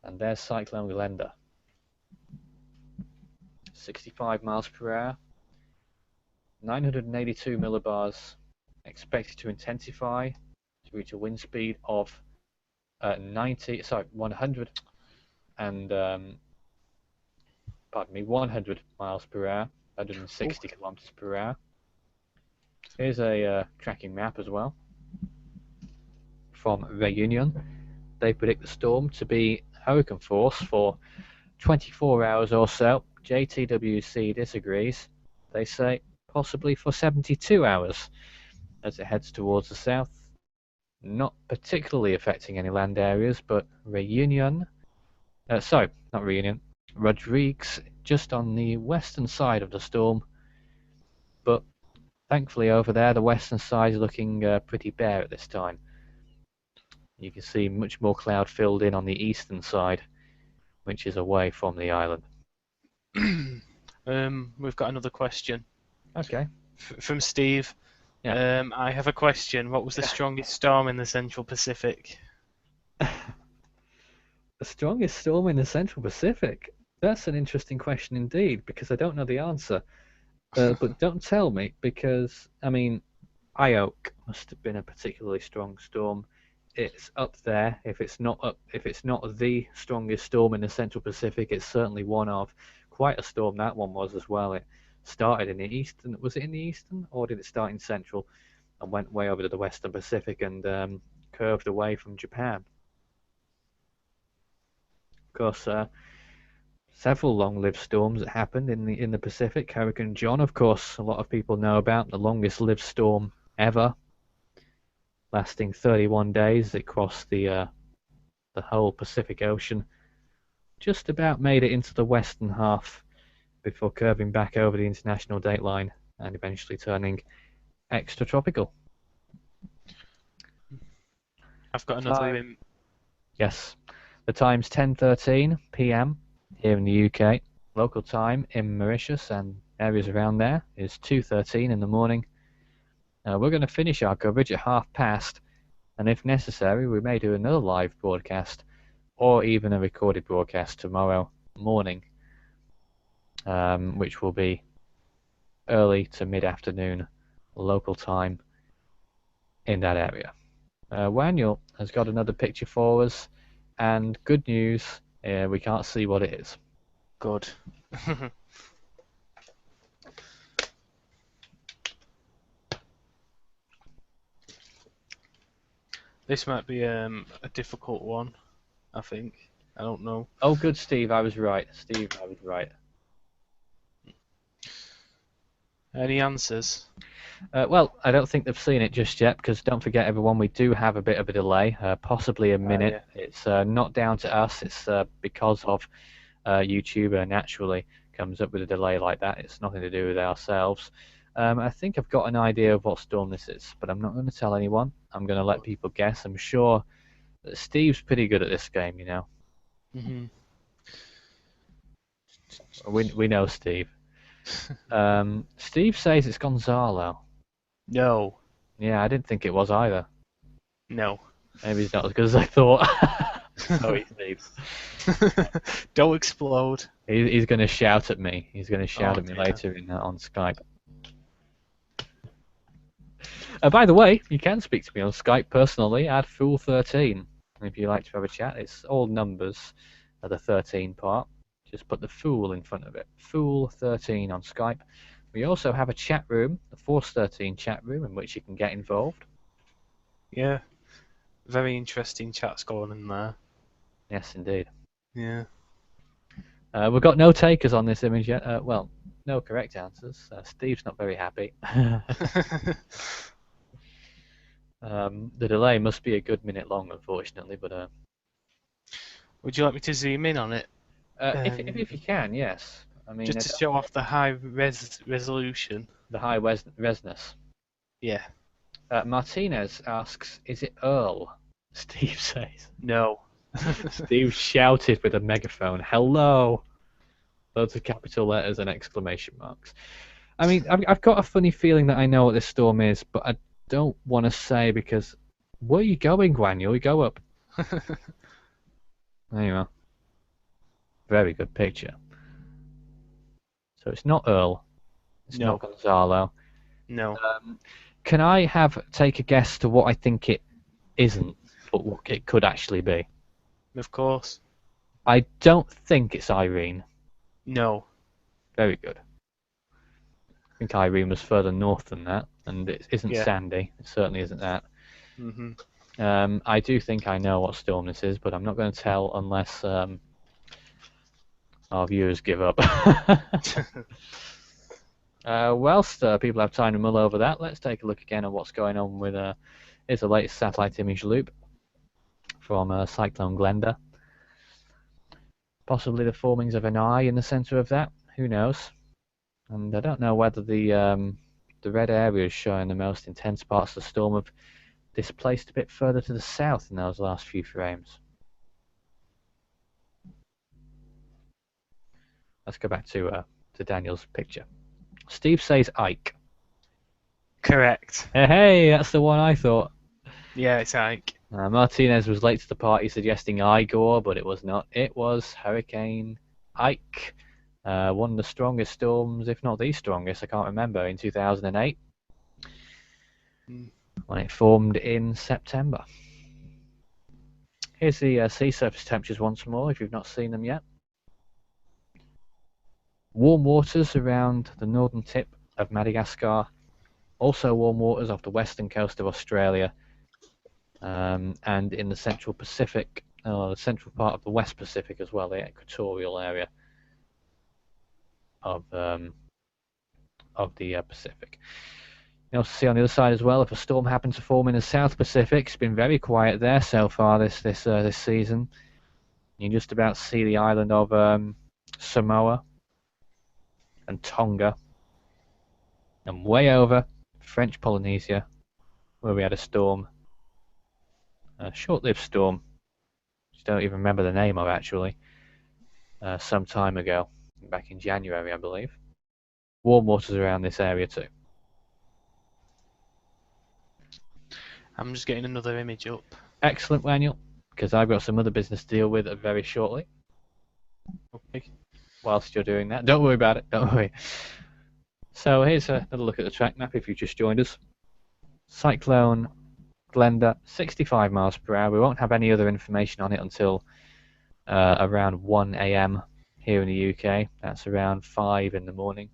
And there's Cyclone Glenda. 65 miles per hour, 982 millibars, expected to intensify to reach a wind speed of 100 and 100 miles per hour, 160 kilometers per hour. Here's a tracking map as well from Reunion. They predict the storm to be hurricane force for 24 hours or so. JTWC disagrees. They say possibly for 72 hours as it heads towards the south. Not particularly affecting any land areas, but Reunion, not Reunion, Rodrigues, just on the western side of the storm. But thankfully over there, the western side is looking pretty bare at this time. You can see much more cloud filled in on the eastern side, which is away from the island.
We've got another question.
Okay.
From Steve.
Yeah.
I have a question. What was the strongest storm in the Central Pacific?
The strongest storm in the Central Pacific? That's an interesting question indeed, because I don't know the answer. But don't tell me, because, I mean, Ioke must have been a particularly strong storm. It's up there. If it's not the strongest storm in the Central Pacific, it's certainly one of. Quite a storm that one was as well. It started in the eastern. Was it in the eastern, or did it start in central and went way over to the Western Pacific and curved away from Japan? Of course, several long-lived storms that happened in the Pacific. Hurricane John, of course, a lot of people know about, the longest-lived storm ever, lasting 31 days. It crossed the whole Pacific Ocean. Just about made it into the western half before curving back over the international dateline and eventually turning extratropical.
I've got another.
Yes, the time's 10:13 p.m. here in the UK. Local time in Mauritius and areas around there is 2:13 in the morning. We're going to finish our coverage at past, and if necessary, we may do another live broadcast or even a recorded broadcast tomorrow morning, which will be early to mid-afternoon local time in that area. Waniel has got another picture for us, and good news, we can't see what it is.
Good. This might be a difficult one, I think. I don't know.
Oh, good, Steve. I was right.
Any answers?
Well, I don't think they've seen it just yet, because don't forget, everyone, we do have a bit of a delay, possibly a minute.
Yeah.
It's not down to us. It's because of YouTube naturally comes up with a delay like that. It's nothing to do with ourselves. I think I've got an idea of what storm this is, but I'm not going to tell anyone. I'm going to let people guess. I'm sure that Steve's pretty good at this game, you know.
Mm-hmm.
We know Steve. Steve says it's Gonzalo.
No.
Yeah, I didn't think it was either.
No.
Maybe it's not as good as I thought. Sorry, Steve.
Don't explode.
He's going to shout at me. He's going to shout at me later on Skype. By the way, you can speak to me on Skype personally at Fool13 if you like to have a chat. It's all numbers at the 13 part. Just put the Fool in front of it. Fool13 on Skype. We also have a chat room, the Force 13 chat room, in which you can get involved.
Yeah. Very interesting chats going in there.
Yes, indeed.
Yeah.
We've got no takers on this image yet. Well, no correct answers. Steve's not very happy. The delay must be a good minute long, unfortunately, but
Would you like me to zoom in on it?
if you can, yes. I mean,
Just to show off the high resolution.
the high resness.
Yeah.
Martinez asks, "Is it Earl?" Steve says.
No.
Steve shouted with a megaphone, "Hello!" Loads of capital letters and exclamation marks. I mean, I've got a funny feeling that I know what this storm is, but I don't want to say because where are you going, Guanyu? You go up. There you are. Very good picture. So it's not Earl. It's
No.
not Gonzalo.
No.
Can I take a guess to what I think it isn't, but what it could actually be?
Of course.
I don't think it's Irene.
No.
Very good. I think Irene was further north than that, and it isn't
Yeah.
Sandy. It certainly isn't that.
Mhm.
I do think I know what storm this is, but I'm not going to tell unless our viewers give up. Whilst people have time to mull over that, let's take a look again at what's going on with here's the latest satellite image loop from Cyclone Glenda. Possibly the formings of an eye in the centre of that. Who knows? And I don't know whether the red areas showing the most intense parts of the storm have displaced a bit further to the south in those last few frames. Let's go back to Daniel's picture. Steve says Ike.
Correct.
Hey, that's the one I thought.
Yeah, it's Ike.
Martinez was late to the party suggesting Igor, but it was not. It was Hurricane Ike. One of the strongest storms, if not the strongest, I can't remember, in 2008. When it formed in September. Here's the sea surface temperatures once more, if you've not seen them yet. Warm waters around the northern tip of Madagascar. Also warm waters off the western coast of Australia. And in the central Pacific, the central part of the West Pacific as well, the equatorial area of the Pacific. You also see on the other side as well, if a storm happens to form in the South Pacific, it's been very quiet there so far this season. You can just about see the island of Samoa and Tonga, and way over French Polynesia, where we had a storm, a short-lived storm, which I don't even remember the name of actually, some time ago, back in January, I believe. Warm waters around this area too.
I'm just getting another image up.
Excellent, Daniel, because I've got some other business to deal with very shortly.
Okay.
Whilst you're doing that, don't worry about it. Don't worry. So here's another look at the track map. If you just joined us, Cyclone Glenda, 65 miles per hour. We won't have any other information on it until around 1 a.m. here in the UK. That's around 5 in the morning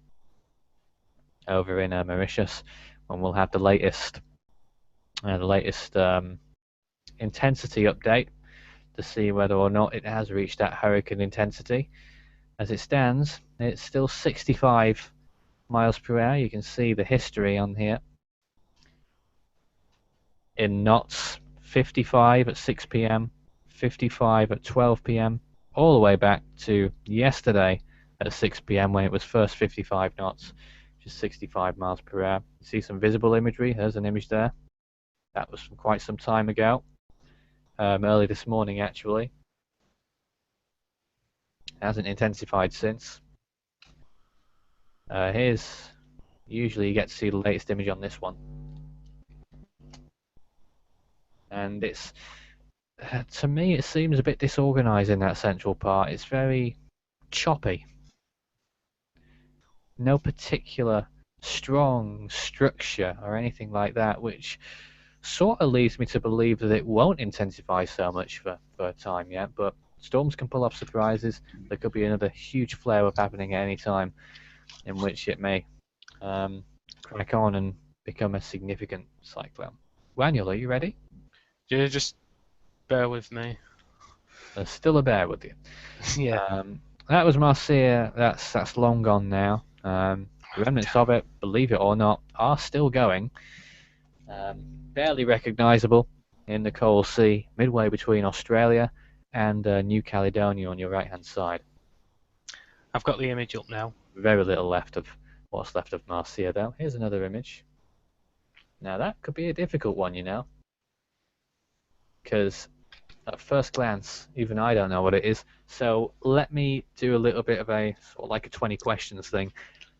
over in Mauritius, when we'll have the latest intensity update to see whether or not it has reached that hurricane intensity. As it stands, it's still 65 miles per hour. You can see the history on here. In knots, 55 at 6 p.m., 55 at 12 p.m., all the way back to yesterday at 6 p.m. when it was first 55 knots, which is 65 miles per hour. You see some visible imagery. There's an image there. That was from quite some time ago, early this morning actually. It hasn't intensified since. Usually you get to see the latest image on this one. And it's, to me, it seems a bit disorganized in that central part. It's very choppy. No particular strong structure or anything like that, which sort of leads me to believe that it won't intensify so much for a time yet. But storms can pull off surprises. There could be another huge flare-up happening at any time, in which it may crack on and become a significant cyclone. Daniel, are you ready?
Yeah, just bear with me.
There's still a bear with you.
Yeah.
That was Marcia. That's long gone now. The remnants of it, believe it or not, are still going. Barely recognisable in the Coral Sea, midway between Australia and New Caledonia on your right-hand side.
I've got the image up now.
Very little left of what's left of Marcia, though. Here's another image. Now that could be a difficult one, you know, because at first glance, even I don't know what it is. So let me do a little bit of a sort of like a 20 questions thing.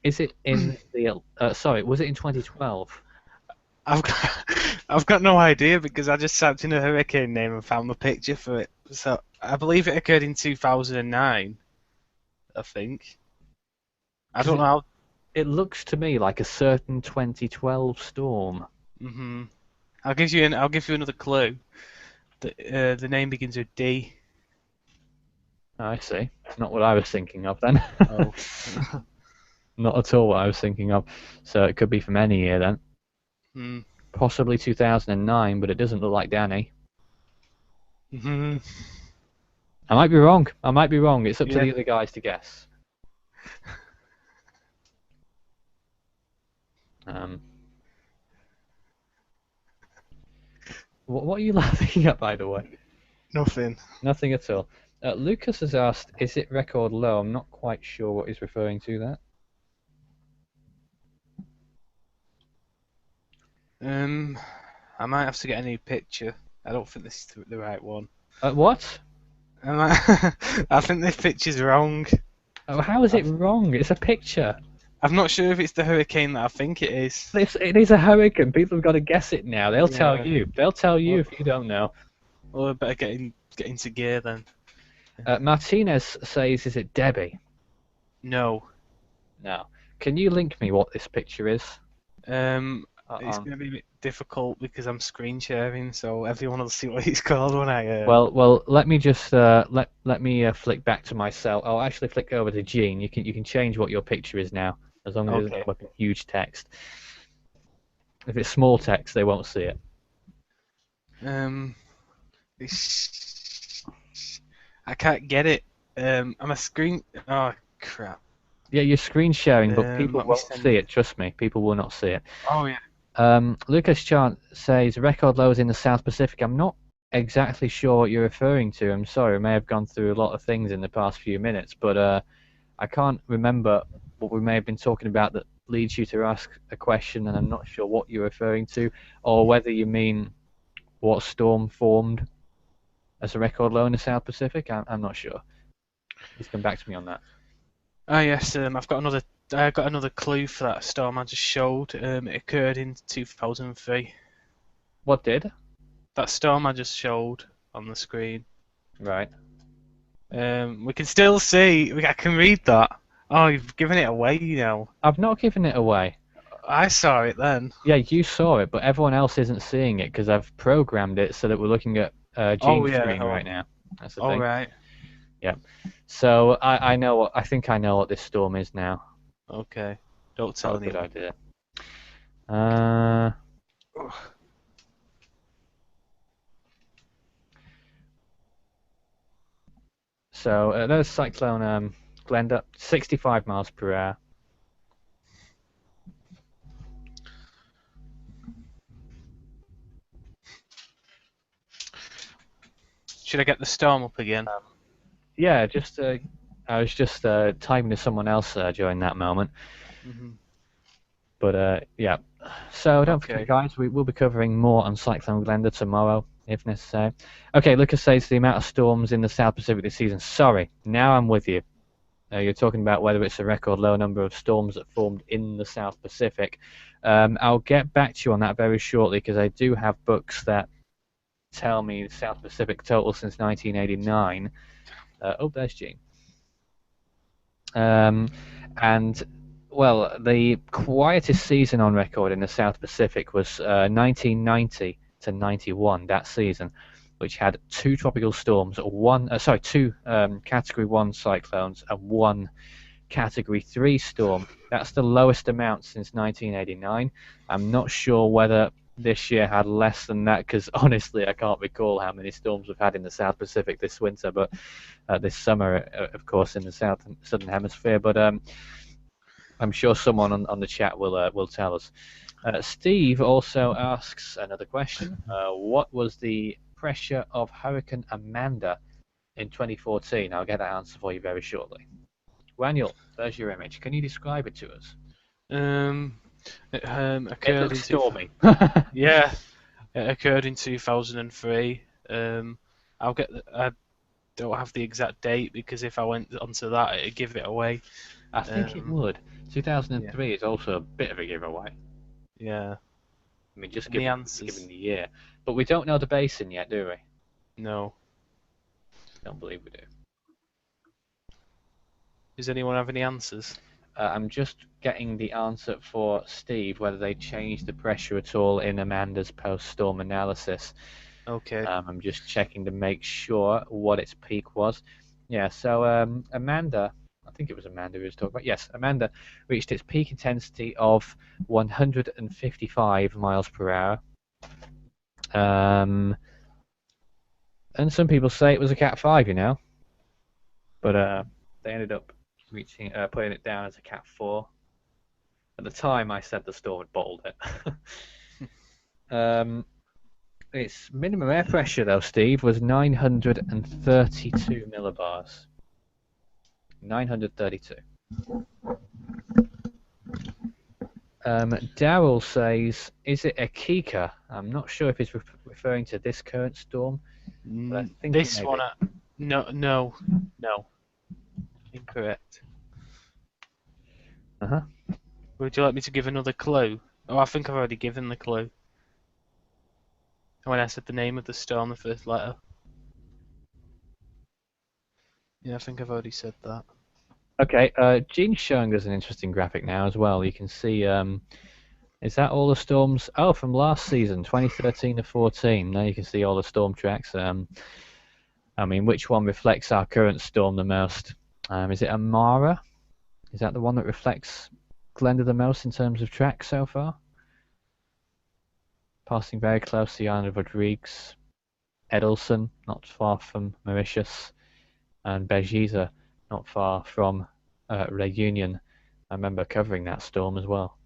Is it in the? Sorry, was it in 2012?
I've got no idea because I just typed in a hurricane name and found the picture for it. So I believe it occurred in 2009. I think. I don't know how.
It looks to me like a certain 2012 storm.
Mhm. I'll give you another clue. The name begins with D.
I see. Not what I was thinking of then.
Oh.
Not at all what I was thinking of. So it could be from any year then.
Hmm.
Possibly 2009, but it doesn't look like Danny.
Mhm.
I might be wrong. I might be wrong. It's up to
Yeah.
the other guys to guess. What are you laughing at, by the way?
Nothing.
Nothing at all. Lucas has asked, is it record low? I'm not quite sure what he's referring to there.
I might have to get a new picture. I don't think this is the right one.
What?
I think this picture's wrong.
Oh, how is it wrong? It's a picture.
I'm not sure if it's the hurricane that I think it is.
It is a hurricane. People have got to guess it now. They'll tell
Yeah.
you. They'll tell you if you don't know.
Well, I better get into gear then.
Martinez says, is it Debbie?
No.
No. Can you link me what this picture is?
It's going to be a bit difficult because I'm screen sharing, so everyone will see what it's called when I.
Well, let me just let me flick back to myself. I'll actually flick over to Gene. You can change what your picture is now, as long as it doesn't come up in huge text. If it's small text, they won't see it.
I can't get it. I'm a screen. Oh crap.
Yeah, you're screen sharing, but people won't see it. Trust me, people will not see it.
Oh yeah.
Lucas Chant says record lows in the South Pacific. I'm not exactly sure what you're referring to. I'm sorry, I may have gone through a lot of things in the past few minutes, but I can't remember what we may have been talking about that leads you to ask a question, and I'm not sure what you're referring to, or whether you mean what storm formed as a record low in the South Pacific. I'm not sure. Please come back to me on that.
Ah yes, I got another clue for that storm I just showed. It occurred in 2003.
What did?
That storm I just showed on the screen.
Right.
We can still see. I can read that. Oh, you've given it away, you know.
I've not given it away.
I saw it then.
Yeah, you saw it, but everyone else isn't seeing it because I've programmed it so that we're looking at Gene's screen right now. That's the thing.
Right.
Yeah. So I know what I think I know what this storm is now.
Okay. Don't tell
Good
anyone.
idea. So there's Cyclone Glenda, 65 miles per hour.
Should I get the storm up again?
Yeah, just I was just typing to someone else during that moment. But yeah, so don't forget, guys, we will be covering more on Cyclone Glenda tomorrow, if necessary. Okay, Lucas says the amount of storms in the South Pacific this season. Sorry, now I'm with you. You're talking about whether it's a record low number of storms that formed in the South Pacific. I'll get back to you on that very shortly because I do have books that tell me the South Pacific total since 1989. There's Gene. And well, the quietest season on record in the South Pacific was 1990 to 91, that season, which had 2 tropical storms, 2 Category 1 cyclones, and 1 Category 3 storm. That's the lowest amount since 1989. I'm not sure whether this year had less than that, because honestly I can't recall how many storms we've had in the South Pacific this winter, but this summer, of course, in the southern hemisphere. But I'm sure someone on the chat will tell us. Steve also asks another question. What was the pressure of Hurricane Amanda in 2014? I'll get that answer for you very shortly. Raniel, there's your image. Can you describe it to us?
It
It
occurred
looks stormy.
Yeah, it occurred in 2003. I don't have the exact date because if I went onto that, it'd give it away.
I think it would. 2003
Yeah.
is also a bit of a giveaway.
Yeah.
I mean, just
And the
given
answers?
the year. But we don't know the basin yet, do we?
No.
Don't believe we do.
Does anyone have any answers?
I'm just getting the answer for Steve, whether they changed the pressure at all in Amanda's post-storm analysis.
Okay.
I'm just checking to make sure what its peak was. Yeah, so Amanda, I think it was Amanda who was talking about. Yes, Amanda reached its peak intensity of 155 miles per hour. And some people say it was a Cat 5, but they ended up putting it down as a Cat 4. At the time, I said the storm had bottled it. Its minimum air pressure, though, Steve, was 932 millibars. 932. Daryl says, is it a Kika? I'm not sure if he's referring to this current storm, but I think
This
it may
one,
be.
no. Incorrect.
Uh-huh.
Would you like me to give another clue? Oh, I think I've already given the clue. When I said the name of the storm, the first letter. Yeah, I think I've already said that.
Okay, Gene's showing us an interesting graphic now as well. You can see, is that all the storms? Oh, from last season, 2013 to 14. Now you can see all the storm tracks. I mean, which one reflects our current storm the most? Is it Amara? Is that the one that reflects Glenda the most in terms of track so far? Passing very close to the island of Rodrigues. Edelson, not far from Mauritius. And Bejiza, not far from Reunion. I remember covering that storm as well.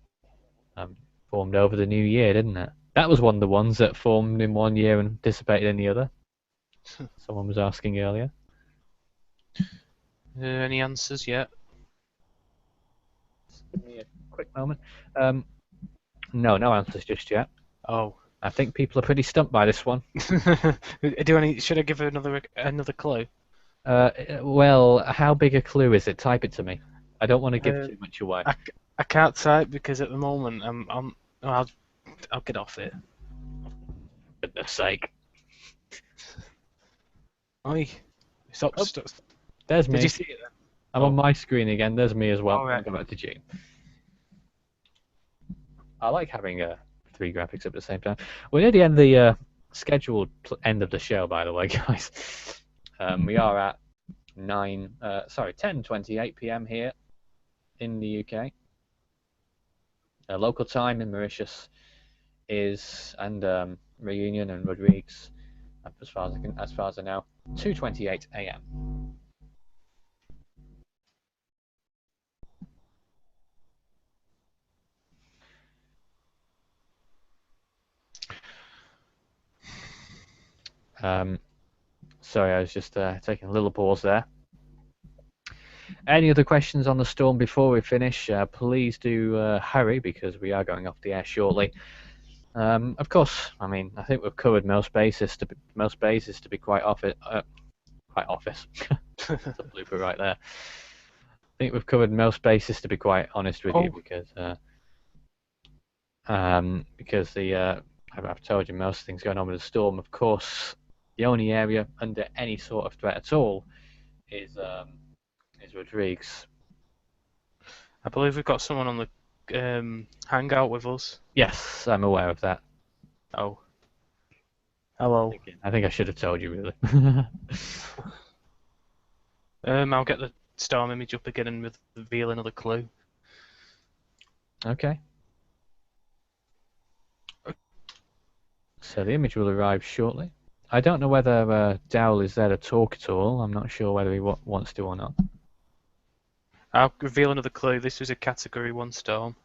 Formed over the new year, didn't it? That was one of the ones that formed in one year and dissipated in the other. Someone was asking earlier.
Any answers yet?
Just give me a quick moment. No answers just yet.
Oh.
I think people are pretty stumped by this one.
Should I give another clue?
Well, how big a clue is it? Type it to me. I don't want to give too much away.
I can't type because at the moment I'll get off it.
For goodness sake.
Oi, stop.
There's me.
Did you see it then?
I'm on my screen again. There's me as well.
Right.
I'll go back to Gene. I like having 3 graphics up at the same time. We're near the end of the scheduled end of the show, by the way, guys. We are at 10:28 p.m. here in the UK. Local time in Mauritius and Reunion and Rodrigues, as far as I know, 2:28 a.m. Sorry, I was just taking a little pause there. Any other questions on the storm before we finish? Please do hurry, because we are going off the air shortly. Of course, I mean, I think we've covered most bases to be quite obvious. That's a blooper right there. I think we've covered most bases, to be quite honest with you, because I've told you most things going on with the storm. Of course, the only area under any sort of threat at all is Rodrigues.
I believe we've got someone on the hangout with us.
Yes, I'm aware of that.
Oh. Hello.
I think I should have told you, really.
I'll get storm image up again and reveal another clue.
Okay. So the image will arrive shortly. I don't know whether Dowell is there to talk at all. I'm not sure whether he wants to or not.
I'll reveal another clue. This was a Category 1 storm.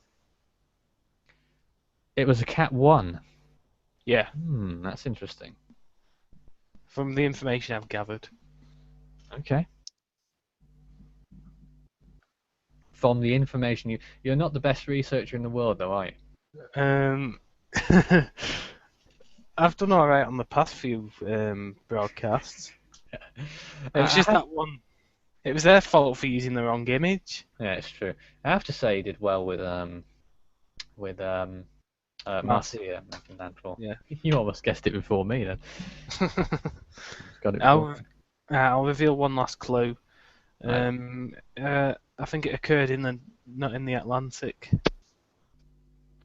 It was a Cat 1.
Yeah,
That's interesting.
from the information I've gathered.
Okay. From the information you're not the best researcher in the world, though, are you?
I've done all right on the past few broadcasts. It was just that one. It was their fault for using the wrong image.
Yeah, it's true. I have to say, he did well with Marcia making landfall.
Yeah.
You almost guessed it before me then. Got it.
I'll reveal one last clue. I think it occurred not in the Atlantic.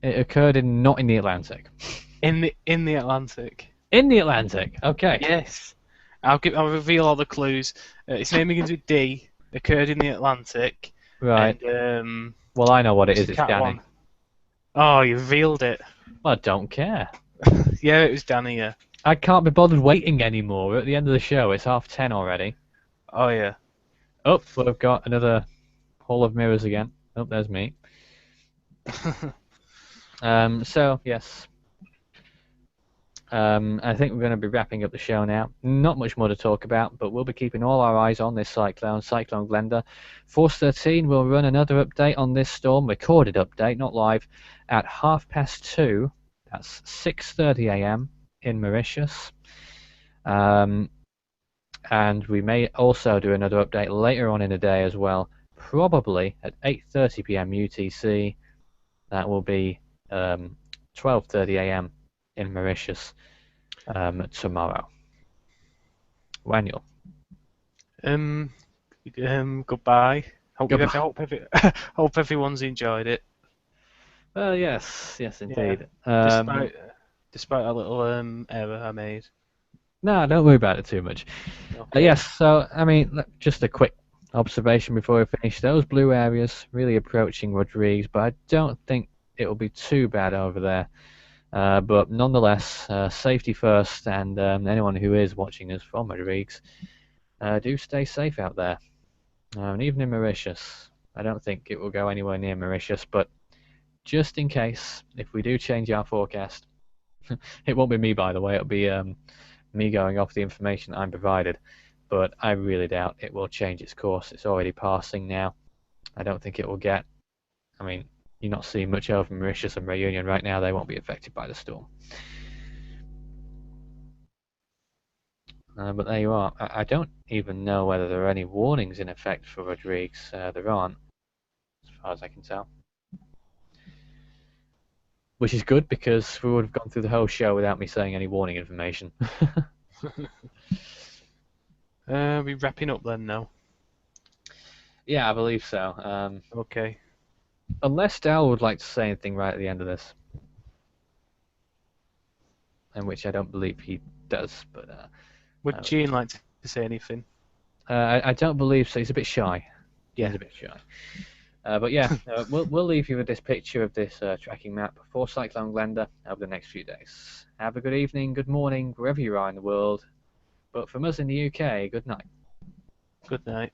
It occurred not in the Atlantic.
In the Atlantic.
In the Atlantic. Okay.
Yes. I'll reveal all the clues. Its name begins with D. Occurred in the Atlantic.
Right.
And,
well, I know what it is. It's
Cat
Danny.
1. Oh, you revealed it.
Well, I don't care.
Yeah, it was Danny. Yeah.
I can't be bothered waiting anymore. We're at the end of the show. It's 10:30 already.
Oh yeah.
Oh, we've got another Hall of Mirrors again. Oh, there's me. So yes. I think we're going to be wrapping up the show now. Not much more to talk about, but we'll be keeping all our eyes on this Cyclone Glenda. Force 13 will run another update on this storm, recorded update, not live, at 2:30. That's 6:30 a.m. in Mauritius. And we may also do another update later on in the day as well, probably at 8:30 p.m. UTC. That will be 12:30 a.m. in Mauritius tomorrow. Waniel.
Goodbye.
Goodbye.
Hope everyone's enjoyed it.
Well, yes, indeed.
Despite a little error I made.
No, don't worry about it too much.
Okay.
Yes, so I mean, look, just a quick observation before we finish. Those blue areas really approaching Rodrigues, but I don't think it will be too bad over there. But nonetheless, safety first, and anyone who is watching us from Rodrigues, do stay safe out there. And even in Mauritius, I don't think it will go anywhere near Mauritius, but just in case, if we do change our forecast, it won't be me, by the way, it'll be me going off the information I'm provided, but I really doubt it will change its course. It's already passing now. I don't think it will get, I mean, you're not seeing much over Mauritius and Reunion right now. They won't be affected by the storm. But there you are. I don't even know whether there are any warnings in effect for Rodrigues. There aren't, as far as I can tell. Which is good, because we would have gone through the whole show without me saying any warning information.
We wrapping up then now?
Yeah, I believe so.
Okay.
Unless Dal would like to say anything right at the end of this. In which I don't believe he does, but...
Would Gene like to say anything?
I don't believe so. He's a bit shy.
Yeah.
He's a bit shy. But yeah, we'll leave you with this picture of this tracking map for Cyclone Glenda over the next few days. Have a good evening, good morning, wherever you are in the world. But from us in the UK, good night.
Good night.